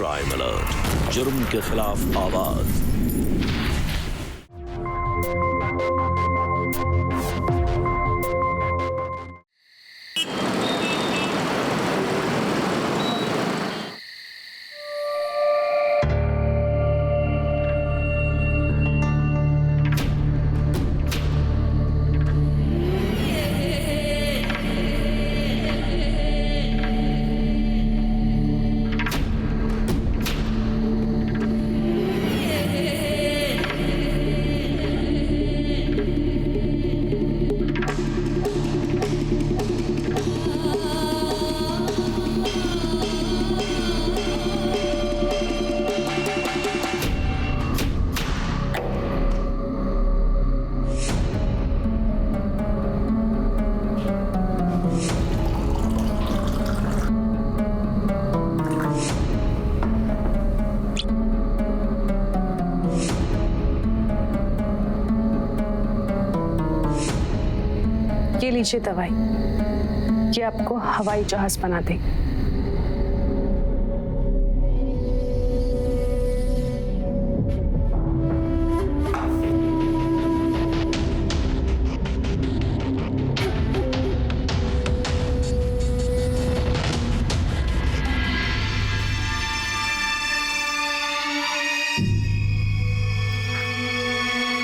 Crime alert, जुर्म के खिलाफ आवाज। ये लीजिए दवाई, ये आपको हवाई जहाज बना देगी।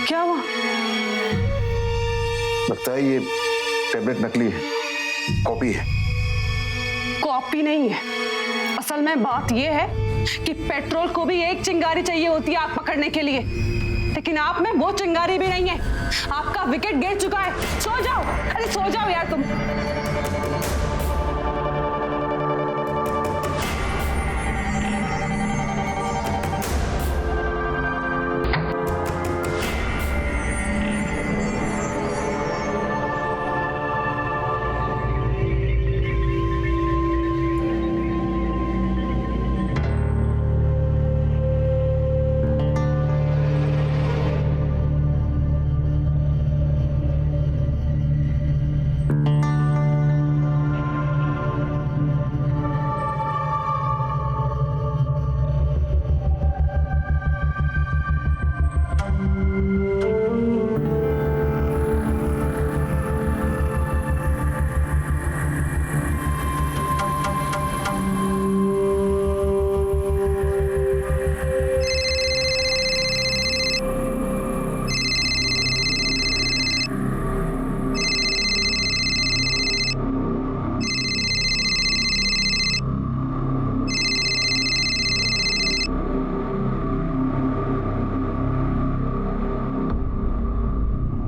क्या हुआ? लगता है ये टैबलेट नकली है, कॉपी है। कॉपी नहीं है, असल में बात यह है कि पेट्रोल को भी एक चिंगारी चाहिए होती है आग पकड़ने के लिए, लेकिन आप में वो चिंगारी भी नहीं है। आपका विकेट गिर चुका है। सो जाओ, अरे सो जाओ यार तुम।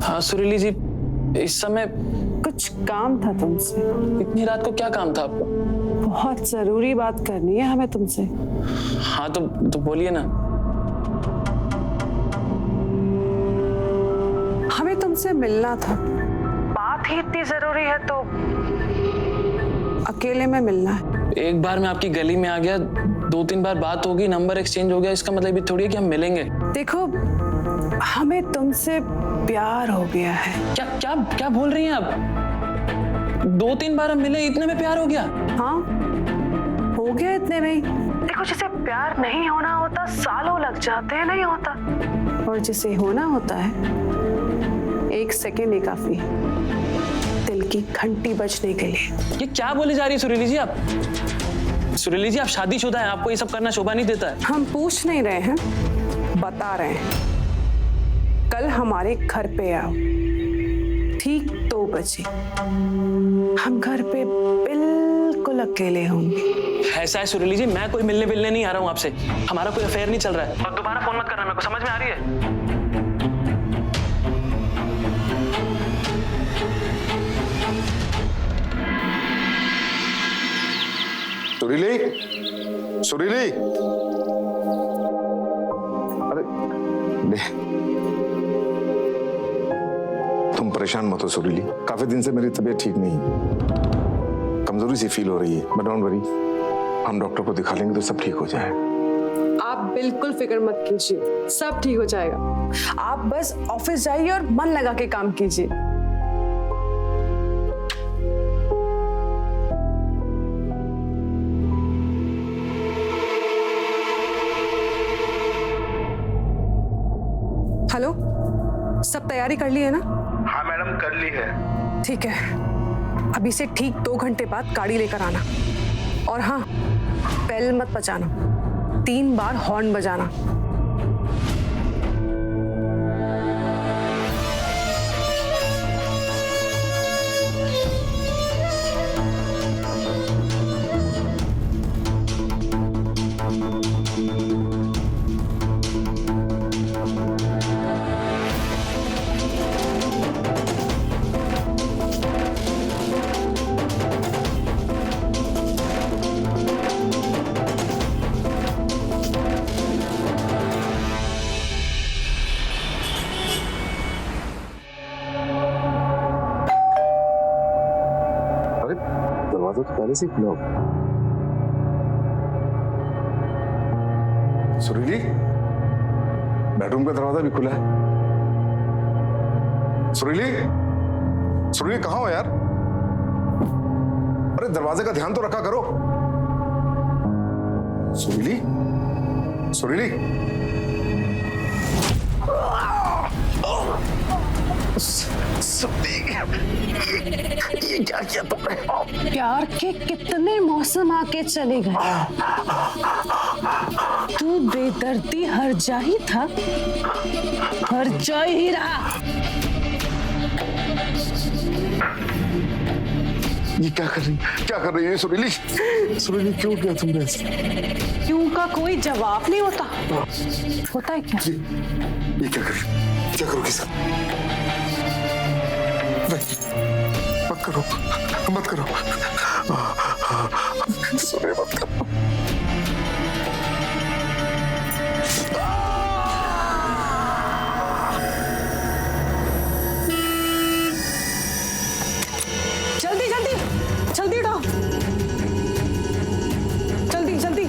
हाँ सुरीली जी, इस समय कुछ काम था तुमसे। इतनी रात को क्या काम था आपको? बहुत जरूरी बात करनी है हमें तुमसे। हाँ तो बोलिए ना। हमें तुमसे मिलना था, बात ही इतनी जरूरी है तो अकेले में मिलना है। एक बार मैं आपकी गली में आ गया, 2-3 बार बात होगी, नंबर एक्सचेंज हो गया, इसका मतलब ये थोड़ी है कि हम मिलेंगे। देखो, हमें तुमसे प्यार हो गया है। क्या क्या क्या बोल रही हैं आप? 2-3 बार हम मिले, इतने में प्यार हो गया? हाँ, हो गया इतने में ही। देखो, जिसे प्यार नहीं होना होता सालों लग जाते हैं, नहीं होता। और जिसे होना होता है 1 सेकेंड ही काफी है दिल की घंटी बजने के लिए। ये क्या बोले जा रही है सुरीली जी आप? सुरीली जी, आप शादीशुदा हैं, आपको ये सब करना शोभा नहीं देता है। हम पूछ नहीं रहे हैं, बता रहे हैं। कल हमारे घर पे आओ, ठीक 2 बजे। हम घर पे बिल्कुल अकेले होंगे। ऐसा है सुरीली जी, मैं कोई मिलने नहीं आ रहा हूँ आपसे। हमारा कोई अफेयर नहीं चल रहा है। और दोबारा फोन मत करना, मेरे को समझ में आ रही है। सुरीली, सुरीली, अरे तुम परेशान मत हो सुरीली। काफी दिन से मेरी तबीयत ठीक नहीं, कमजोरी सी फील हो रही है। बट डोंट वरी, हम डॉक्टर को दिखा लेंगे तो सब ठीक हो जाएगा। आप बिल्कुल फिक्र मत कीजिए, सब ठीक हो जाएगा। आप बस ऑफिस जाइए और मन लगा के काम कीजिए। हेलो, सब तैयारी कर ली है ना? हाँ मैडम, कर ली है। ठीक है, अभी से ठीक 2 घंटे बाद गाड़ी लेकर आना। और हाँ, बेल मत बजाना, 3 बार हॉर्न बजाना। दरवाजा तो पहले से ही खुला होगा। सुरीली, बेडरूम का दरवाजा भी खुला है। सुरीली, सुरीली कहाँ हो यार? अरे दरवाजे का ध्यान तो रखा करो। सुरीली, सुरीली। ये क्या किया तुमने? प्यार के कितने मौसम आके चले गए। तू बेदर्दी हर जा ही था, हर जा ही रहा। ये क्या कर रही है सुरीली? सुरीली क्यों किया तुमने ऐसे? क्यों का कोई जवाब नहीं होता। होता है क्या? ये क्या करोगे सर? मत करो, मत करो, सुने मत करो। जल्दी जल्दी जल्दी उठाओ, जल्दी जल्दी।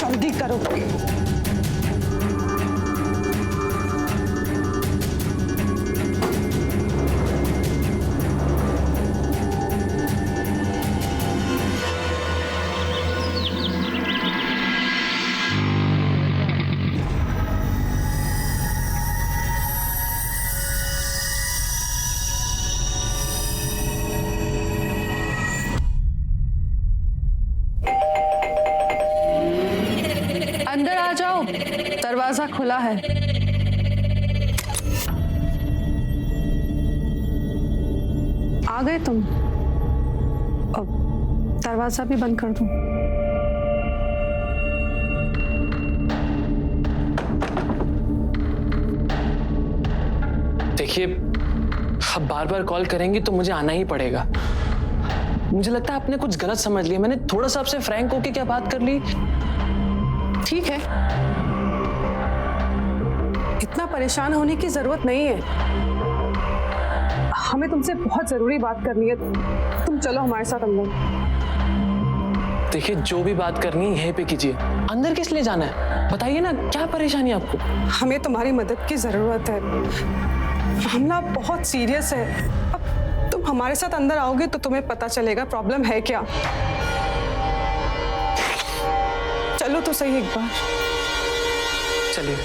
जल्दी करो। अंदर आ जाओ, दरवाजा खुला है। आ गए तुम? अब दरवाजा भी बंद कर दूं? देखिए, अब बार बार कॉल करेंगी तो मुझे आना ही पड़ेगा। मुझे लगता है आपने कुछ गलत समझ लिया। मैंने थोड़ा सा आपसे फ्रैंक होके क्या बात कर ली। ठीक है, इतना परेशान होने की जरूरत नहीं है। हमें तुमसे बहुत जरूरी बात करनी है। तुम चलो हमारे साथ अंदर। देखिए, जो भी बात करनी है यहीं पे कीजिए। अंदर किस लिए जाना है? बताइए ना, क्या परेशानी है आपको? हमें तुम्हारी मदद की जरूरत है। मामला बहुत सीरियस है। अब तुम हमारे साथ अंदर आओगे तो तुम्हें पता चलेगा प्रॉब्लम है क्या। चलो तो सही एक बार। चलिए।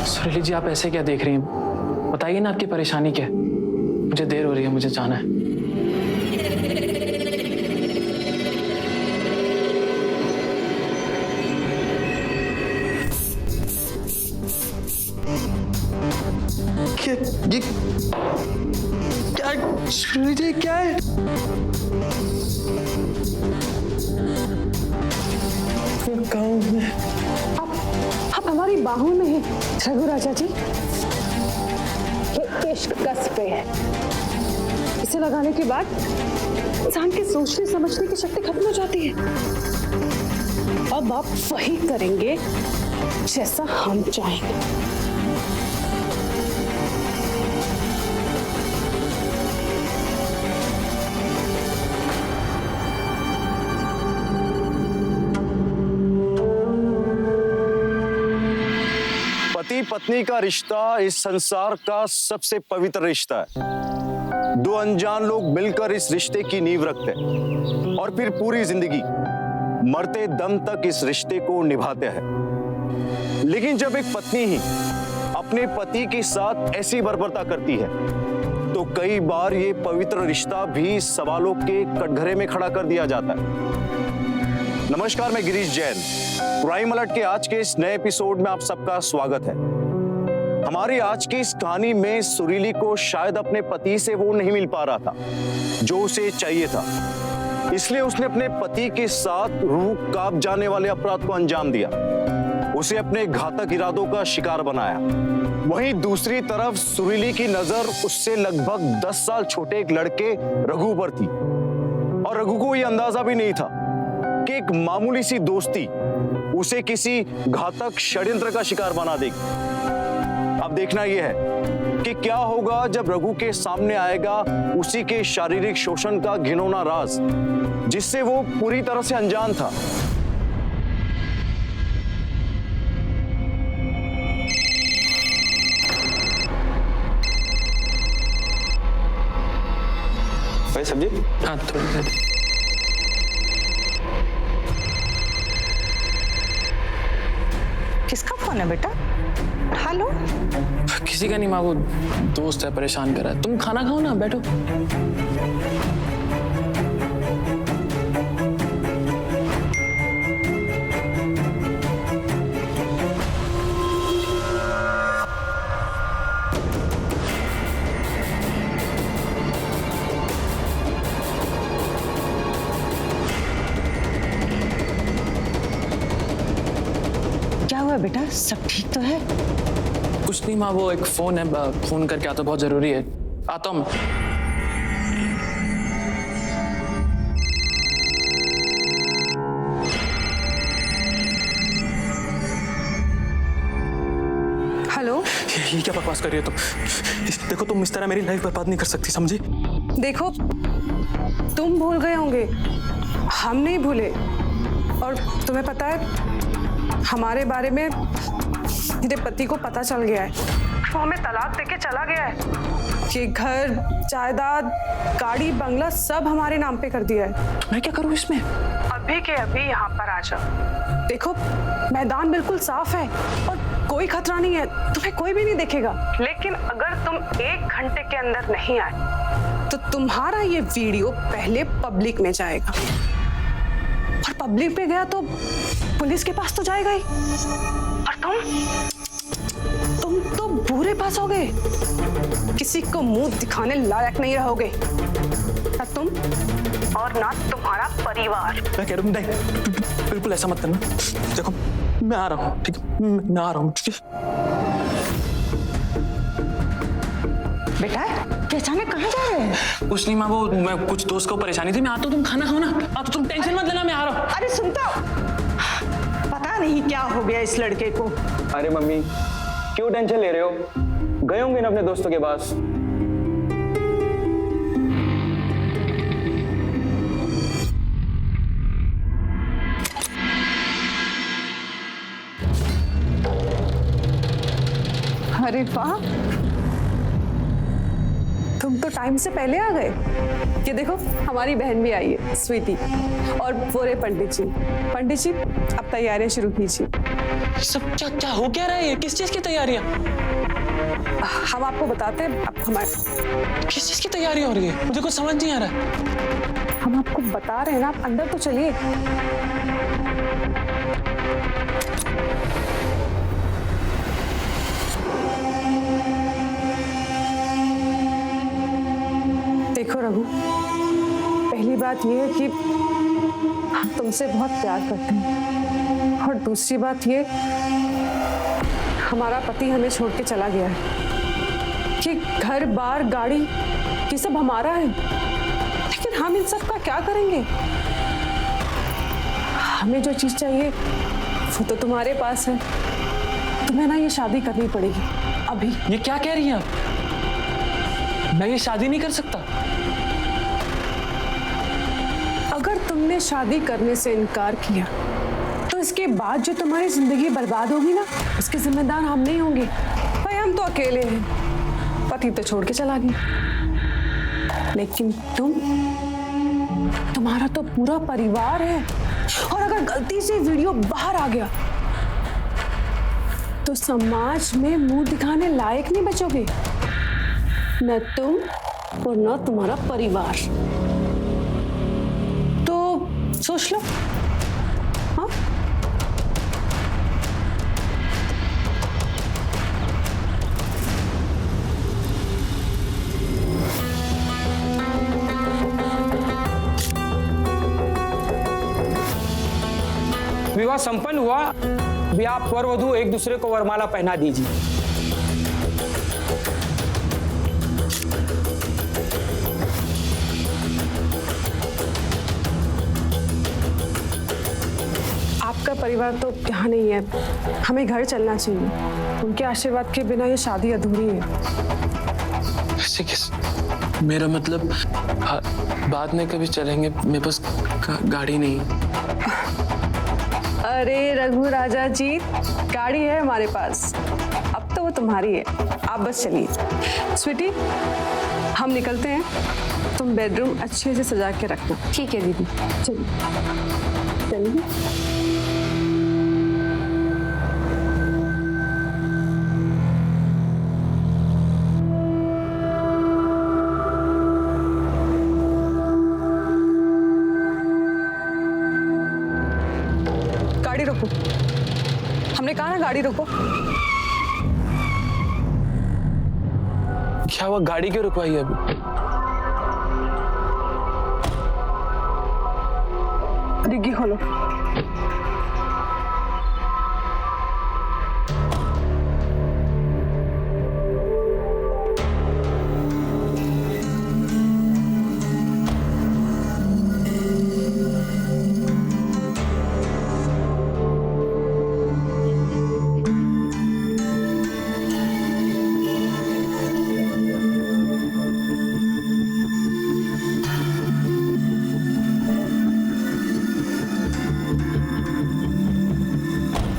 सुरीली जी, आप ऐसे क्या देख रही हैं? बताइए ना, आपकी परेशानी क्या है? मुझे देर हो रही है, मुझे जाना है। ये क्या सुरीली जी, क्या है? आप हमारी बाहों में हैं रघु राजा जी। ये इश्क कस पे है। इसे लगाने के बाद इंसान के सोचने समझने की शक्ति खत्म हो जाती है। अब आप वही करेंगे जैसा हम चाहेंगे। पति पत्नी का रिश्ता इस संसार का सबसे पवित्र रिश्ता है। दो अनजान लोग मिलकर इस रिश्ते की नींव रखते हैं और फिर पूरी जिंदगी मरते दम तक इस रिश्ते को निभाते हैं। लेकिन जब एक पत्नी ही अपने पति के साथ ऐसी बर्बरता करती है तो कई बार ये पवित्र रिश्ता भी सवालों के कटघरे में खड़ा कर दिया जाता है। नमस्कार, मैं गिरीश जैन। क्राइम अलर्ट के आज के इस नए एपिसोड में आप सबका स्वागत है। हमारी आज की इस कहानी में सुरीली को शायद अपने पति से वो नहीं मिल पा रहा था जो उसे चाहिए था, इसलिए उसने अपने पति के साथ रूह कांप जाने वाले अपराध को अंजाम दिया, उसे अपने घातक इरादों का शिकार बनाया। वहीं दूसरी तरफ सुरीली की नजर उससे लगभग 10 साल छोटे एक लड़के रघु पर थी और रघु को यह अंदाजा भी नहीं था कि एक मामूली सी दोस्ती उसे किसी घातक षड्यंत्र का शिकार बना देगी। अब देखना यह है कि क्या होगा जब रघु के सामने आएगा उसी के शारीरिक शोषण का घिनौना राज, जिससे वो पूरी तरह से अनजान था। भाई सब्जी? हाँ थोड़ी देर। किसका फोन है बेटा? हेलो? किसी का नहीं माँ, वो दोस्त है, परेशान कर रहा है। तुम खाना खाओ ना, बैठो। क्या हुआ बेटा? सब ठीक तो है? कुछ नहीं माँ, वो एक फोन है, फोन करके आता, बहुत जरूरी है। आता हूँ। हेलो, ये क्या बकवास कर रही हो तुम? देखो, तुम इस तरह मेरी लाइफ बर्बाद नहीं कर सकती, समझी? देखो तुम भूल गए होंगे, हम नहीं भूले। और तुम्हें पता है हमारे बारे में मेरे पति को पता चल गया है, वो हमें तलाक देके चला गया है। कि घर, जायदाद, गाड़ी, बंगला सब हमारे नाम पे कर दिया है। मैं क्या करूँ इसमें? अभी के अभी यहाँ पर आ जाओ। देखो मैदान बिल्कुल साफ है और कोई खतरा नहीं है, तुम्हें कोई भी नहीं देखेगा। लेकिन अगर तुम 1 घंटे के अंदर नहीं आए तो तुम्हारा ये वीडियो पहले पब्लिक में जाएगा, और पब्लिक में गया तो पुलिस के पास तो जाएगा ही, और तुम तो बुरे पास होगे, किसी को मुंह दिखाने लायक नहीं रहोगे, ना तुम और ना तुम्हारा परिवार। मैं कह रहा हूँ नहीं, बिल्कुल ऐसा मत करना। देखो मैं आ रहा हूँ, ठीक है? मैं आ रहा हूँ, ठीक है? बेटा ये अचानक कहाँ जा रहे हैं? कुछ नहीं माँ, वो मैं कुछ दोस्त को परेशानी थी, मैं आता हूँ, तुम खाना खाओ ना। तो तुम टेंशन मत लेना, मैं आ रहा हूँ। अरे सुनता, पता नहीं क्या हो गया इस लड़के को। अरे मम्मी क्यों टेंशन ले रहे हो? गए होंगे ना अपने दोस्तों के पास। अरे वाह, तुम तो टाइम से पहले आ गए। ये देखो हमारी बहन भी आई है, स्वीटी, और वो रे पंडित जी। पंडित जी अब तैयारियां शुरू कीजिए। सब क्या हो क्या रहा है? ये किस चीज की तैयारियां? हम आपको बताते हैं। अब हमारे किस चीज की तैयारी हो रही है? मुझे कुछ समझ नहीं आ रहा। हम आपको बता रहे हैं ना, आप अंदर तो चलिए। देखो रघु, पहली बात यह है कि हम तुमसे बहुत प्यार करते हैं, और दूसरी बात ये, हमारा पति हमें छोड़ के चला गया है। कि घर बार गाड़ी ये सब हमारा है, लेकिन हम इन सब का क्या करेंगे? हमें जो चीज चाहिए वो तो तुम्हारे पास है। तुम्हें ना ये शादी करनी पड़ेगी अभी। ये क्या कह रही हैं आप? मैं ये शादी नहीं कर सकता। अगर तुमने शादी करने से इनकार किया तो इसके बाद जो तुम्हारी जिंदगी बर्बाद होगी ना, उसके जिम्मेदार हम नहीं होंगे। भाई हम तो अकेले हैं, पति तो छोड़ के चला गया, लेकिन तुम्हारा तो पूरा परिवार है। और अगर गलती से वीडियो बाहर आ गया तो समाज में मुंह दिखाने लायक नहीं बचोगे, न तुम और न तुम्हारा परिवार। तो सोच लो। हाँ, विवाह संपन्न हुआ। भी आप वर वधू एक दूसरे को वरमाला पहना दीजिए। आपका परिवार तो यहाँ नहीं है, हमें घर चलना चाहिए। उनके आशीर्वाद के बिना ये शादी अधूरी है। ऐसे किस? मेरा मतलब बाद में कभी चलेंगे, मेरे पास गाड़ी नहीं। अरे रघु राजा जी, गाड़ी है हमारे पास, अब तो वो तुम्हारी है। आप बस चलिए। स्वीटी, हम निकलते हैं, तुम बेडरूम अच्छे से सजा के रखना। ठीक है दीदी। चलिए चलिए। गाड़ी रोको, हमने कहा ना गाड़ी रोको। क्या हुआ, गाड़ी क्यों रुकवाई अभी? डिग्गी खोलो।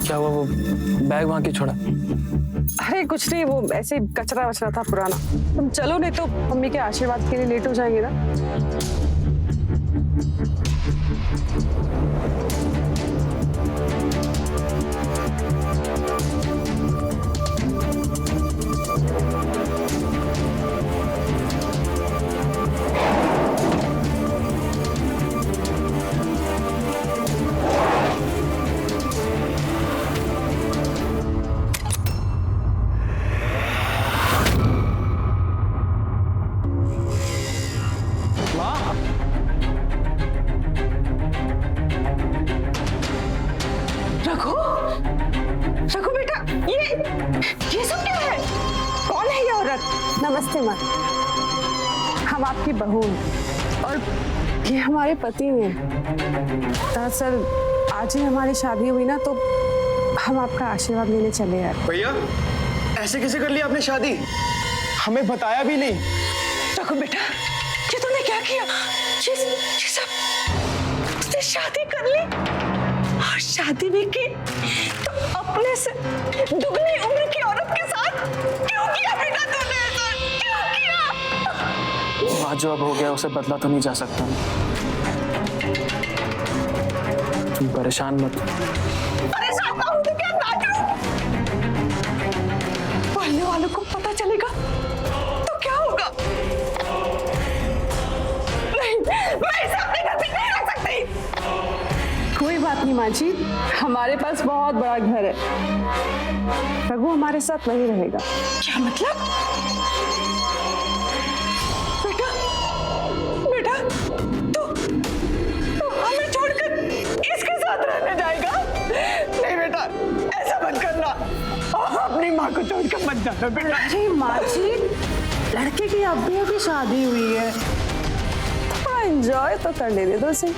क्या हुआ, वो बैग वहां क्यों छोड़ा? अरे कुछ नहीं, वो ऐसे कचरा वचरा था पुराना। तुम चलो, नहीं तो मम्मी के आशीर्वाद के लिए लेट हो जाएंगे ना। रघु बेटा, ये सब क्या है? कौन है ये औरत? नमस्ते माँ, हम आपकी बहू हैं और ये हमारे पति हैं। दरअसल आज ही हमारी शादी हुई ना, तो हम आपका आशीर्वाद लेने चले आए। भैया, ऐसे कैसे कर लिया आपने शादी? हमें बताया भी नहीं। रघु बेटा, ये तूने क्या किया? ये सब तूने शादी कर ली, और शादी भी की तो अपने से दुगनी उम्र की औरत के साथ। क्यों किया बेटा तूने ऐसा? क्यों किया? आज जो अब हो गया उसे बदला तो नहीं जा सकता। तुम परेशान मत। परेशान ना हो तो क्या काटूं? पढ़ने वालों को पता चलेगा तो क्या होगा? नहीं, मैं इसे अपने घर पे नहीं रख सकती। कोई बात नहीं माँ जी, हमारे पास बहुत बड़ा घर है। रघु हमारे साथ वहीं रहेगा। क्या मतलब? बेटा, बेटा, तू हमें छोड़कर इसके साथ रहने जाएगा? नहीं बेटा, ऐसा मत करना। अपनी माँ को छोड़कर मत जाना बेटा। अरे माँ जी, लड़के की अभी शादी हुई है, थोड़ा एंजॉय तो कर लेने दो उसे।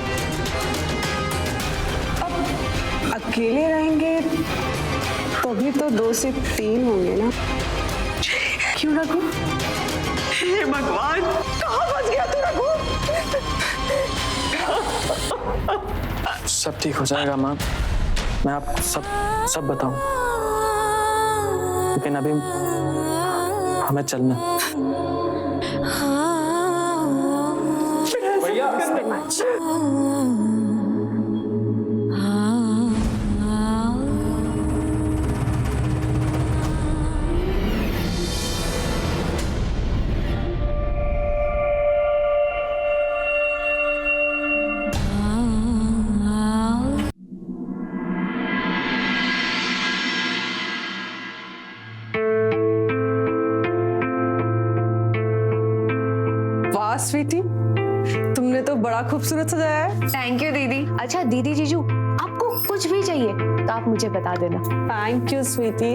अकेले रहेंगे तो भी तो 2 से 3 होंगे ना, क्यों रघु? हे भगवान, कहाँ फंस गया तू रघु? सब ठीक हो जाएगा माँ, मैं आपको सब बताऊं, लेकिन अभी हमें चलना। वाह स्वीटी, तुमने तो बड़ा खूबसूरत सजाया है। थैंक यू दीदी। अच्छा दीदी जीजू, आपको कुछ भी चाहिए तो आप मुझे बता देना। Thank you sweetie.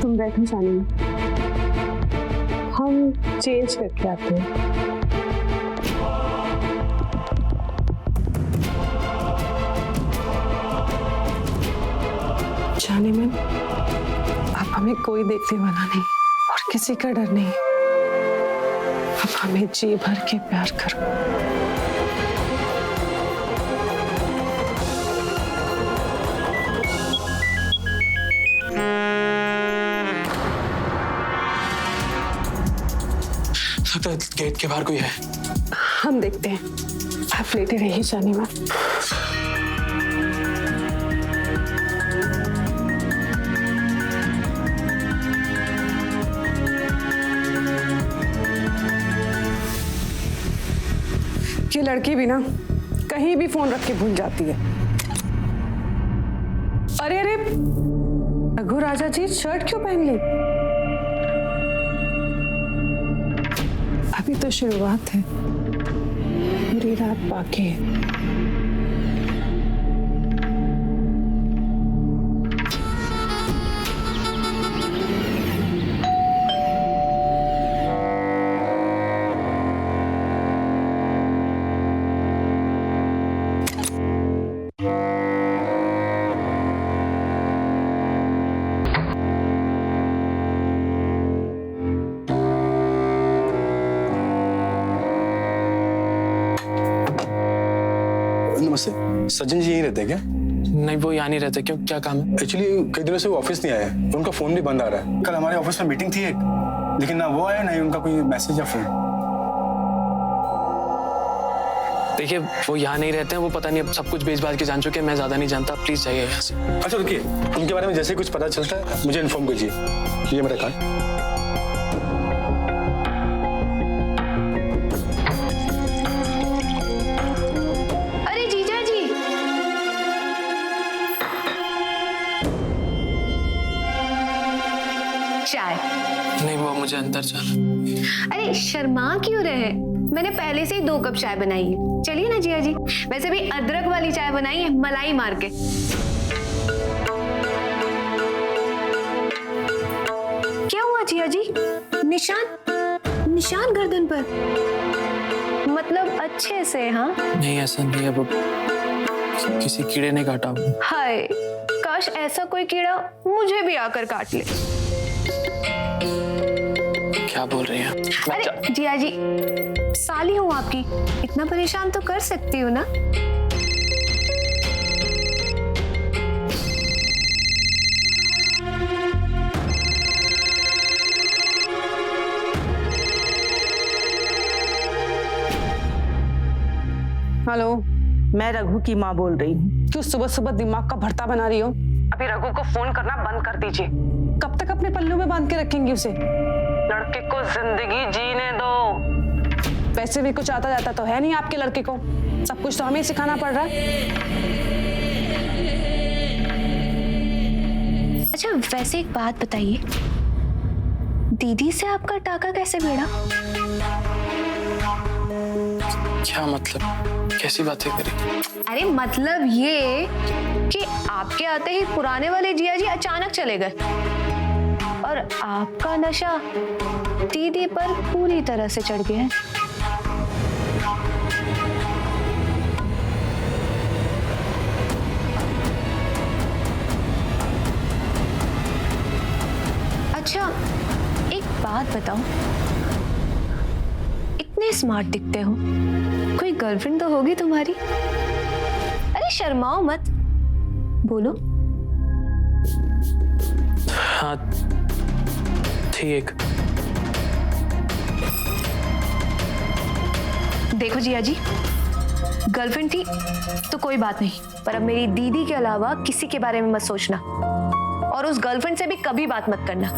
तुम बैठो जाने, हम चेंज करके आते हैं। जाने में अब हमें कोई देखने वाला नहीं और किसी का डर नहीं। अब हमें जी भर के प्यार करो। लगता है गेट के बाहर कोई है। हम देखते हैं, आप लेटे रहिए जाने में। ये लड़की भी ना कहीं भी फोन रख के भूल जाती है। अरे अरे रघु राजा जी, शर्ट क्यों पहन ली? अभी तो शुरुआत है, पूरी रात बाकी है। नमस्ते, सचिन जी यहीं रहते हैं क्या? नहीं, वो यहाँ नहीं रहते। क्यों, क्या काम है? एक्चुअली कई दिनों से वो ऑफिस नहीं आया है, उनका फोन भी बंद आ रहा है। कल हमारे ऑफिस में मीटिंग थी एक, लेकिन ना वो आया ना ही उनका कोई मैसेज या फोन। देखिए, वो यहाँ नहीं रहते हैं, वो पता नहीं अब सब कुछ बेच बाज के जान चुके हैं। मैं ज्यादा नहीं जानता, प्लीज जाइए यहाँ से। अच्छा रुकिए, उनके बारे में जैसे कुछ पता चलता है मुझे इन्फॉर्म कीजिए। ये मेरा कार्ड। चाय। नहीं, वो मुझे अंदर जाना। अरे शर्मा क्यों रहे, मैंने पहले से ही 2 कप चाय बनाई है। चलिए ना जिया जी, वैसे भी अदरक वाली चाय बनाई है, मलाई मार के। क्या हुआ जिया जी? निशान गर्दन पर, मतलब अच्छे से? हाँ नहीं, ऐसा नहीं है, वो किसी कीड़े ने काटा। हाय, काश ऐसा कोई कीड़ा मुझे भी आकर काट ले। क्या बोल रही हैं? अरे जिया जी, साली हूँ आपकी, इतना परेशान तो कर सकती हूँ ना। हेलो, मैं रघु की माँ बोल रही हूँ। क्यों सुबह सुबह दिमाग का भरता बना रही हो? अभी रघु को फोन करना बंद कर दीजिए। कब तक अपने पल्लू में बांध के रखेंगी उसे? लड़के को जिंदगी जीने दो। वैसे भी कुछ आता जाता तो है नहीं आपके लड़के को, सब कुछ तो हमें सिखाना पड़ रहा है। अच्छा वैसे एक बात बताइए, दीदी से आपका टाका कैसे भिड़ा? क्या मतलब, कैसी बातें करी? अरे मतलब ये कि आपके आते ही पुराने वाले जिया जी अचानक चले गए और आपका नशा दीदी पर पूरी तरह से चढ़ गया है। अच्छा, एक बात बताओ, इतने स्मार्ट दिखते हो, कोई गर्लफ्रेंड तो होगी तुम्हारी? अरे शर्माओ मत, बोलो। हाँ थी एक। देखो जिया जी, गर्लफ्रेंड थी तो कोई बात नहीं, पर अब मेरी दीदी के अलावा किसी के बारे में मत सोचना, और उस गर्लफ्रेंड से भी कभी बात मत करना।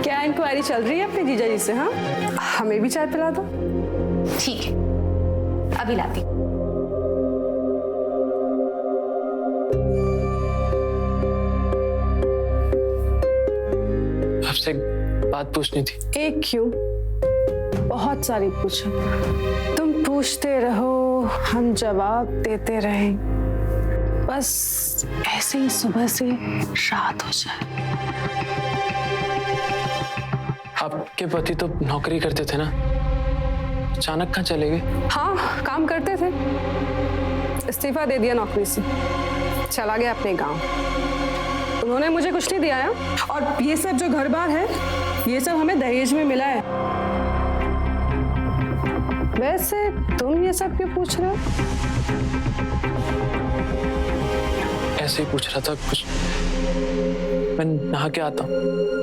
क्या इंक्वायरी चल रही है अपने जीजा जी से? हाँ, हमें भी चाय पिला दो। ठीक है, अभी लाती। आपसे एक बात पूछनी थी। एक क्यों, बहुत सारी पूछो। तुम पूछते रहो, हम जवाब देते रहें, बस ऐसे ही सुबह से रात हो जाए। आपके पति तो नौकरी करते थे ना, अचानक कहाँ चले गए? हाँ, काम करते थे, इस्तीफा दे दिया नौकरी से, चला गया अपने गांव। उन्होंने मुझे कुछ नहीं दिया है, और ये सब जो घर बार है, ये सब हमें दहेज में मिला है। वैसे तुम ये सब क्यों पूछ रहे हो? ऐसे ही पूछ रहा था कुछ। मैं नहा के आता हूँ।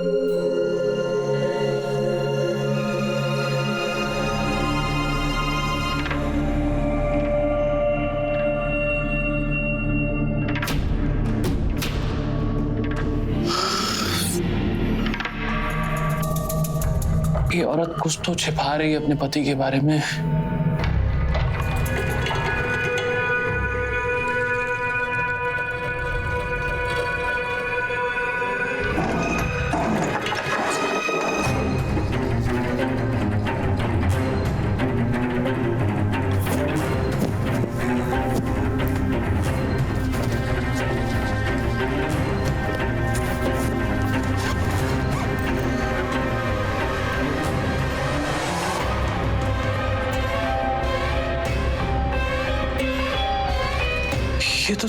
ये औरत कुछ तो छिपा रही है अपने पति के बारे में। ये तो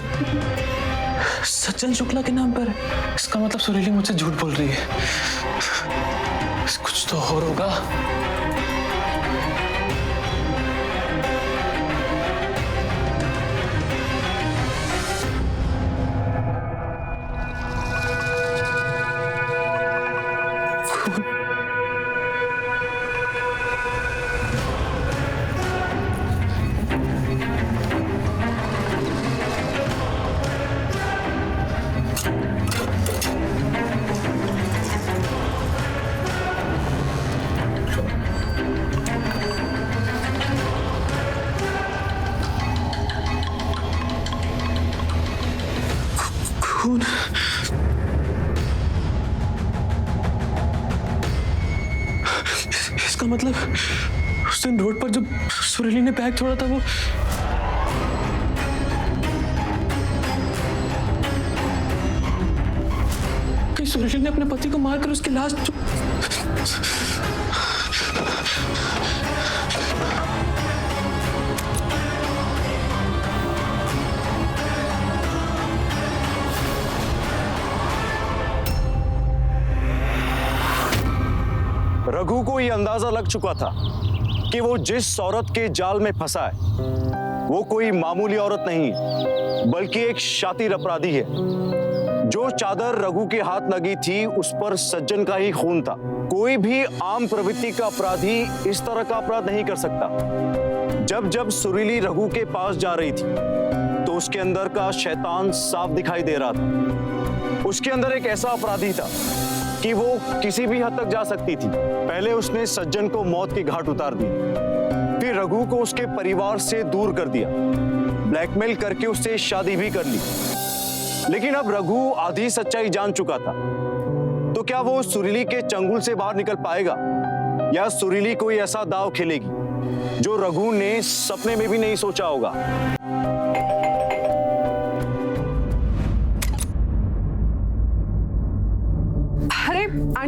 सज्जन शुक्ला के नाम पर है। इसका मतलब सुरीली मुझसे झूठ बोल रही है। कुछ तो और होगा। खून। इसका मतलब उस दिन रोड पर जब सुरीली ने बैग छोड़ा था, वो कहीं सुरीली ने अपने पति को मारकर उसकी लाश रघु को ये अंदाजा लग चुका था कि वो जिस औरत के जाल में फंसा है वो कोई मामूली औरत नहीं, बल्कि एक शातिर अपराधी है। जो चादर रघु के हाथ लगी थी उस पर सज्जन का ही खून था। कोई भी आम प्रवृत्ति का अपराधी इस तरह का अपराध नहीं कर सकता। जब जब सुरीली रघु के पास जा रही थी तो उसके अंदर का शैतान साफ दिखाई दे रहा था। उसके अंदर एक ऐसा अपराधी था कि वो किसी भी हद तक जा सकती थी। पहले उसने सज्जन को मौत के घाट उतार दी, फिर रघु को उसके परिवार से दूर कर दिया, ब्लैकमेल करके उससे शादी भी कर ली। लेकिन अब रघु आधी सच्चाई जान चुका था, तो क्या वो सुरीली के चंगुल से बाहर निकल पाएगा, या सुरीली कोई ऐसा दांव खेलेगी जो रघु ने सपने में भी नहीं सोचा होगा।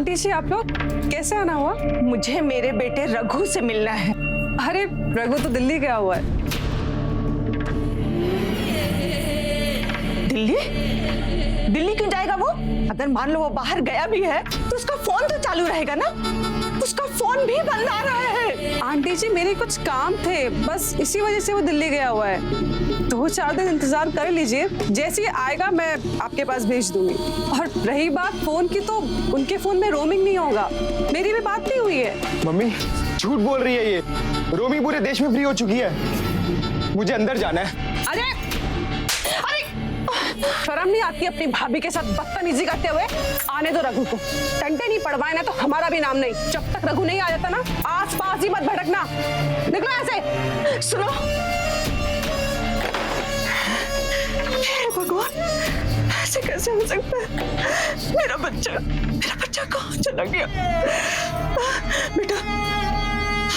आंटी जी आप लोग कैसे आना हुआ? मुझे मेरे बेटे रघु से मिलना है। अरे रघु तो दिल्ली गया हुआ है। दिल्ली? दिल्ली क्यों जाएगा वो? अगर मान लो वो बाहर गया भी है तो उसका फोन तो चालू रहेगा ना। उसका फोन भी बंद आ रहा है। आंटी जी मेरे कुछ काम थे, बस इसी वजह से वो दिल्ली गया हुआ है। 2-4 दिन इंतजार कर लीजिए, जैसे ही आएगा मैं आपके पास भेज दूंगी। और रही बात फोन की, तो उनके फोन में रोमिंग नहीं होगा। मेरी भी बात नहीं हुई है। मम्मी झूठ बोल रही है ये। रोमिंग पूरे देश में फ्री हो चुकी है। मुझे अंदर जाना है। अरे शर्म नहीं आती अपनी भाभी के साथ बदतमीजी करते हुए? आने दो रघु को, टंटे नहीं पड़वाए ना तो हमारा भी नाम नहीं। जब तक रघु नहीं आ जाता ना, आस पास ही मत भटकना। निकलो ऐसे। सुनो, हे भगवान, ऐसे कैसे हो सकता है? मेरा बच्चा कहाँ चला गया? बेटा,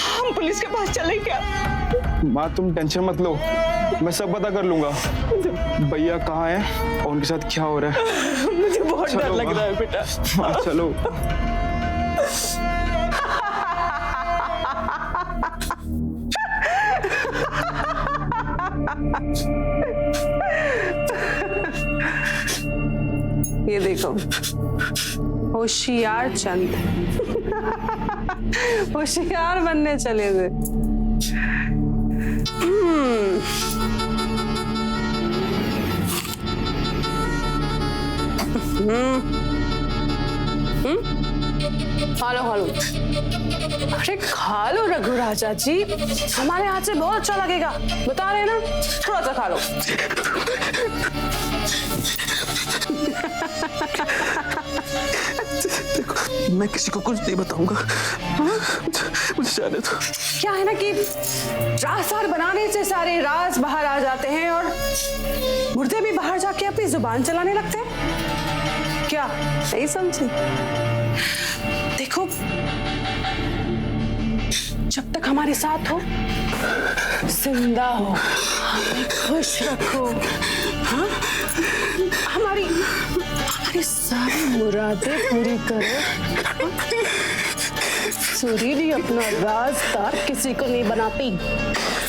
हम पुलिस के पास चले क्या? माँ तुम टेंशन मत लो, मैं सब पता कर लूंगा भैया कहाँ है और उनके साथ क्या हो रहा है। मुझे बहुत डर लग रहा है बेटा। हाँ चलो। ये देखो, होशियार चंद होशियार बनने चले थे। खालो खालो। अरे खा लो रघु राजा जी, हमारे हाथ से बहुत अच्छा लगेगा, बता रहे ना। थोड़ा सा खा लो। देखो मैं किसी को कुछ नहीं बताऊंगा। मुझे जाने दो। क्या है ना कि राज़दार बनाने से सारे राज बाहर आ जाते हैं और मुर्दे भी बाहर जाके अपनी जुबान चलाने लगते हैं। क्या सही समझी? देखो, जब तक हमारे साथ हो, जिंदा हो, हमें खुश रखो, हाँ? हमारी सारी मुरादें पूरी करो। सुरीली अपना राज़दार किसी को नहीं बनाती,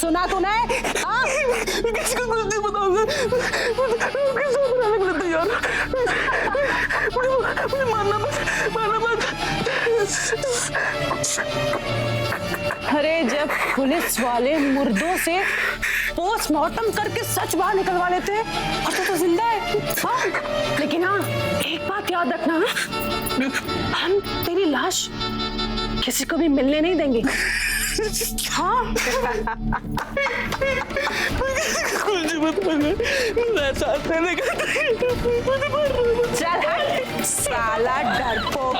सुना तूने? हाँ? किसी को कुछ नहीं बताऊंगा। मुझे मारना मत। अरे जब पुलिस वाले मुर्दों से पोस्टमार्टम करके सच बाहर निकलवा लेते हैं और तो जिंदा है। हाँ? लेकिन हाँ, एक बात याद रखना, हम तेरी लाश किसी को भी मिलने नहीं देंगे। हाँ? चल हट साला डरपोक।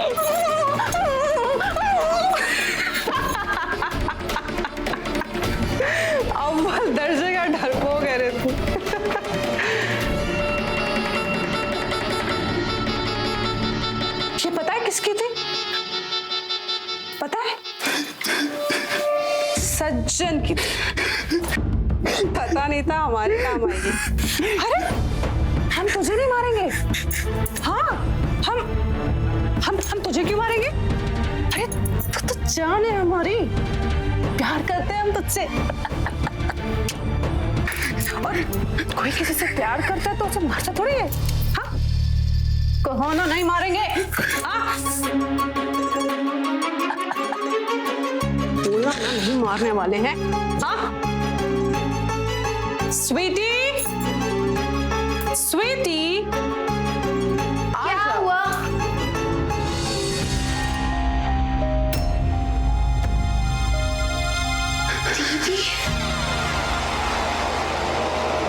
अव्वल दर्जे का डरपोक है रे तू। ये पता है किसकी थी? पता है? सज्जन की थी। पता नहीं था हमारे काम आएगी। अरे हम तुझे नहीं मारेंगे। हाँ, हम तुझे क्यों मारेंगे? अरे तू तो जान है हमारी, प्यार करते हैं हम तुझसे। और कोई किसी से प्यार करता है तो उसे मारता थोड़ी है। हाँ? कहो ना नहीं मारेंगे। हाँ? बोला ना नहीं मारने वाले हैं। हाँ? स्वीटी, क्या हुआ? दीदी,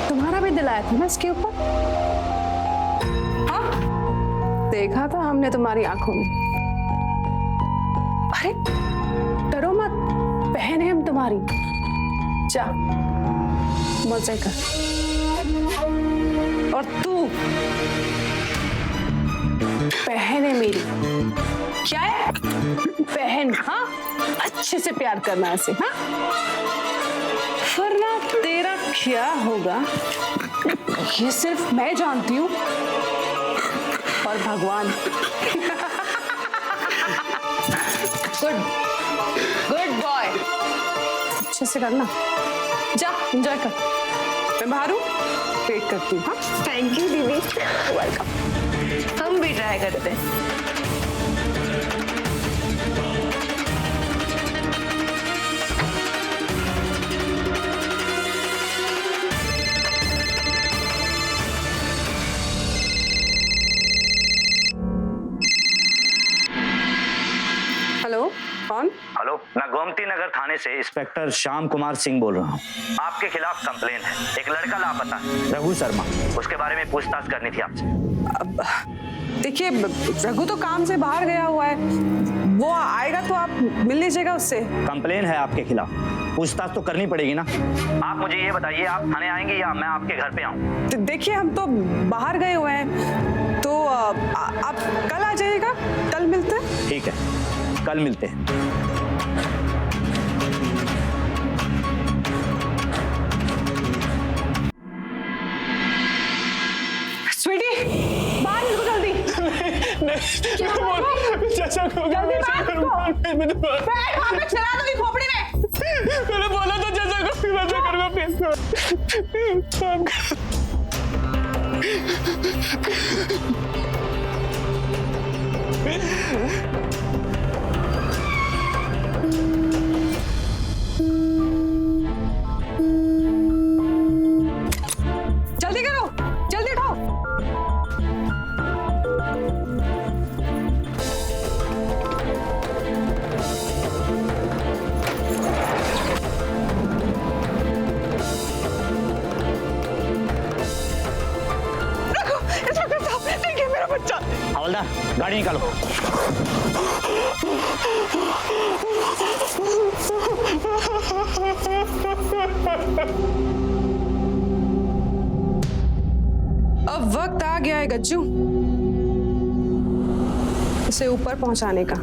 तुम्हारा भी दिल आया था ना इसके ऊपर? हाँ? देखा था हमने तुम्हारी आंखों में। अरे डरो मत, बहन है हम तुम्हारी। जा मजे कर। और तू बहन है मेरी। क्या है? बहन। हाँ, अच्छे से प्यार करना ऐसे। हाँ, वरना तेरा क्या होगा ये सिर्फ मैं जानती हूँ और भगवान। Good boy. अच्छे से करना, जा एंजॉय कर। मैं बाहर हूँ, वेट करती हूँ। हाँ, थैंक यू दीदी। वेलकम। हम भी ट्राई करते हैं। हेलो, कौन? हेलो, मैं गोमती नगर थाने से इंस्पेक्टर श्याम कुमार सिंह बोल रहा हूँ। आपके खिलाफ कंप्लेन है। एक लड़का लापता है, रघु शर्मा। उसके बारे में पूछताछ करनी थी आपसे। देखिए, रघु तो काम से बाहर गया हुआ है, वो आएगा तो आप मिल लीजिएगा उससे। कंप्लेन है आपके खिलाफ, पूछताछ तो करनी पड़ेगी ना। आप मुझे ये बताइए, आप थाने आएंगे या मैं आपके घर पे आऊँ? देखिए, हम तो बाहर गए हुए हैं, तो आप कल आ जाइएगा, कल मिलते हैं। ठीक है, कल मिलते हैं। स्वीटी, बाहर निकलो जल्दी। चाचा को जल्दी बाहर निकलो। मैंने बैठ वहाँ पे, चला दो ये खोपड़ी में। बोला था चाचा को मजा करूंगा जल्दी करो, जल्दी उठाओ। रखो, इंस्पेक्टर साहब, देखिए मेरा बच्चा। हवलदार, गाड़ी निकालो। अब वक्त आ गया है गज्जू, उसे ऊपर पहुंचाने का।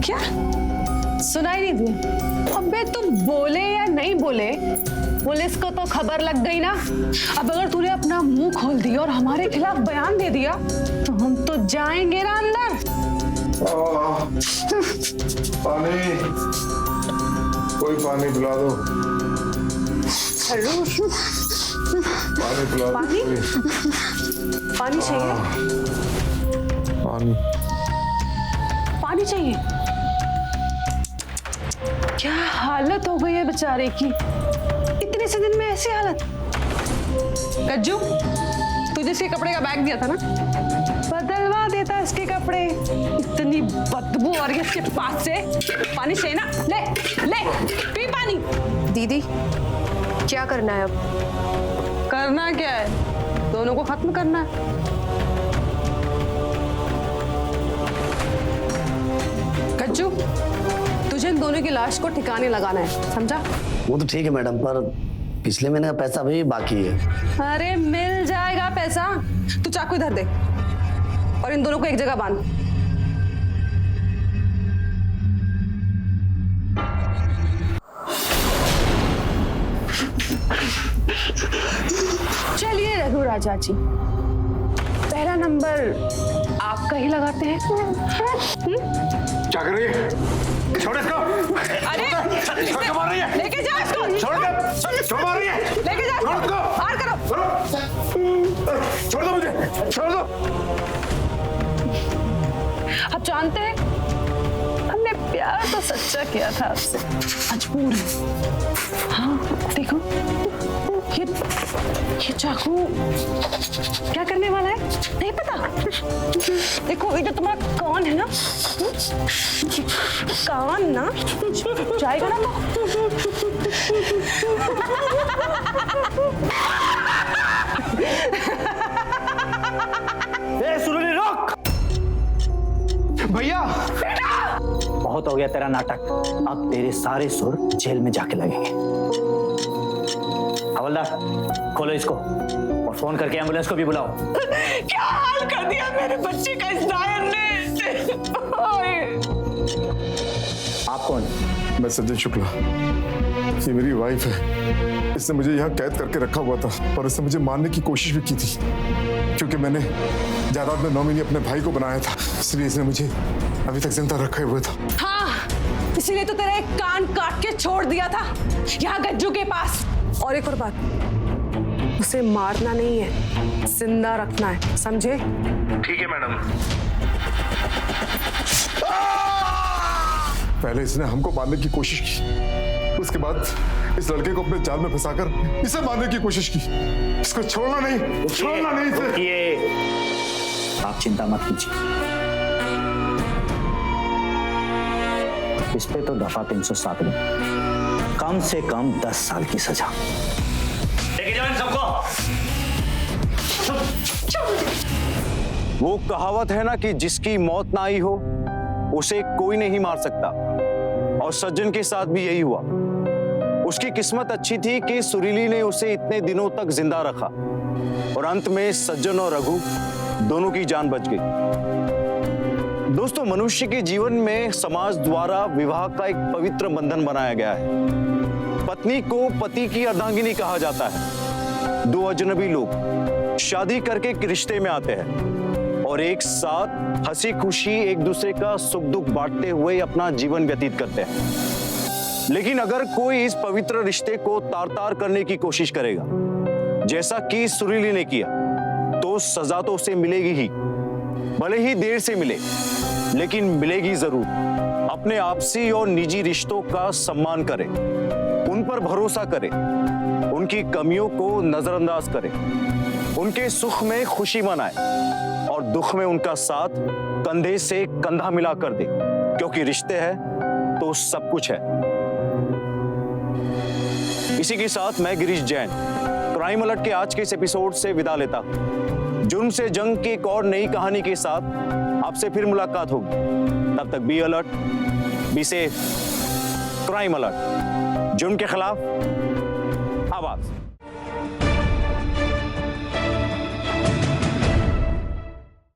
क्या सुनाई नहीं दिया? अबे तुम बोले या नहीं बोले, पुलिस को तो खबर लग गई ना। अब अगर तूने अपना मुंह खोल दिया और हमारे खिलाफ बयान दे दिया तो हम तो जाएंगे ना अंदर। पानी, कोई पानी पिला दो। पानी पिला दो। पानी? पानी चाहिए? पानी, पानी चाहिए? क्या हालत हो गई है बेचारे की, इतने से दिन में ऐसी हालत। गज्जू, तुझे इसके कपड़े का बैग दिया था ना, बदलवा देता इसके कपड़े। इतनी बदबू आ रही है इसके पास से। पानी चाहिए ना, ले ले पी पानी। दीदी, क्या करना है अब? करना क्या है, दोनों को खत्म करना है। गज्जू, तुझे इन दोनों की लाश को ठिकाने लगाना है, समझा? वो तो ठीक है मैडम, पर पिछले महीने का पैसा भी बाकी है। अरे मिल जाएगा पैसा। तू चाकू इधर दे और इन दोनों को एक जगह बांध। चलिए रघु राजा जी, पहला नंबर आपका ही लगाते हैं। क्या कर रही है? छोड़ इसको। अरे छोड़ मार रही है। लेके जाओ इसको। छोड़ मार रही है। लेके जाओ छोड़ इसको। पार करो। छोड़ दो मुझे, छोड़ दो। आप जानते हैं, हमने प्यार तो सच्चा किया था आपसे, मजबूर है। हाँ देखो, ये चाकू क्या करने वाला है नहीं पता। देखो, ये जो तुम्हारा कान है ना, कान ना जाएगा ना ए सुरली, रोक। भैया, बहुत हो गया तेरा नाटक, अब तेरे सारे सुर जेल में जाके लगेंगे। हवलदार, खोलो इसको और फोन करके एम्बुलेंस को भी बुलाओ। क्या हाल कर दिया मेरे बच्चे का इस डायन ने। आप कौन? मैं सज्जन शुक्ला, ये मेरी वाइफ है। इसने मुझे यहाँ कैद करके रखा हुआ था और इसने मुझे मारने की कोशिश भी की थी, क्योंकि मैंने जायदाद में नॉमिनी अपने भाई को बनाया था, इसलिए इसने मुझे अभी तक जिंदा रखा हुआ था। हाँ, इसीलिए तो तेरा एक कान काट के छोड़ दिया था यहाँ गज्जू के पास। और एक और बात, उसे मारना नहीं है, जिंदा रखना है, समझे? ठीक है मैडम। पहले इसने हमको मारने की कोशिश की, उसके बाद इस लड़के को अपने जाल में फंसाकर इसे मारने की कोशिश की। इसको छोड़ना नहीं, छोड़ना नहीं इसे। ये आप चिंता मत कीजिए, इस पे तो दफा 307 में कम से कम 10 साल की सजा। लेके जाओ इन सबको। वो कहावत है ना कि जिसकी मौत ना आई हो उसे कोई नहीं मार सकता, और सज्जन के साथ भी यही हुआ। उसकी किस्मत अच्छी थी कि सुरीली ने उसे इतने दिनों तक जिंदा रखा और अंत में सज्जन और रघु दोनों की जान बच गई। दोस्तों, मनुष्य के जीवन में समाज द्वारा विवाह का एक पवित्र बंधन बनाया गया है। पत्नी को पति की अर्धांगिनी कहा जाता है। दो अजनबी लोग शादी करके एक रिश्ते में आते हैं और एक साथ हंसी खुशी एक दूसरे का सुख दुख बांटते हुए अपना जीवन व्यतीत करते हैं। लेकिन अगर कोई इस पवित्र रिश्ते को तार-तार करने की कोशिश करेगा, जैसा कि सुरीली ने किया, तो सजा तो उसे मिलेगी ही। भले ही देर से मिले, लेकिन मिलेगी जरूर। अपने आपसी और निजी रिश्तों का सम्मान करें, उन पर भरोसा करें, उनकी कमियों को नजरअंदाज करें, उनके सुख में खुशी मनाएं और दुख में उनका साथ कंधे से कंधा मिला कर दे, क्योंकि रिश्ते हैं तो सब कुछ है। इसी के साथ मैं गिरीश जैन क्राइम अलर्ट के आज के इस एपिसोड से विदा लेता हूं। जुर्म से जंग की एक और नई कहानी के साथ आपसे फिर मुलाकात होगी। तब तक be alert, be safe. Crime alert, जुर्म के खिलाफ आवाज।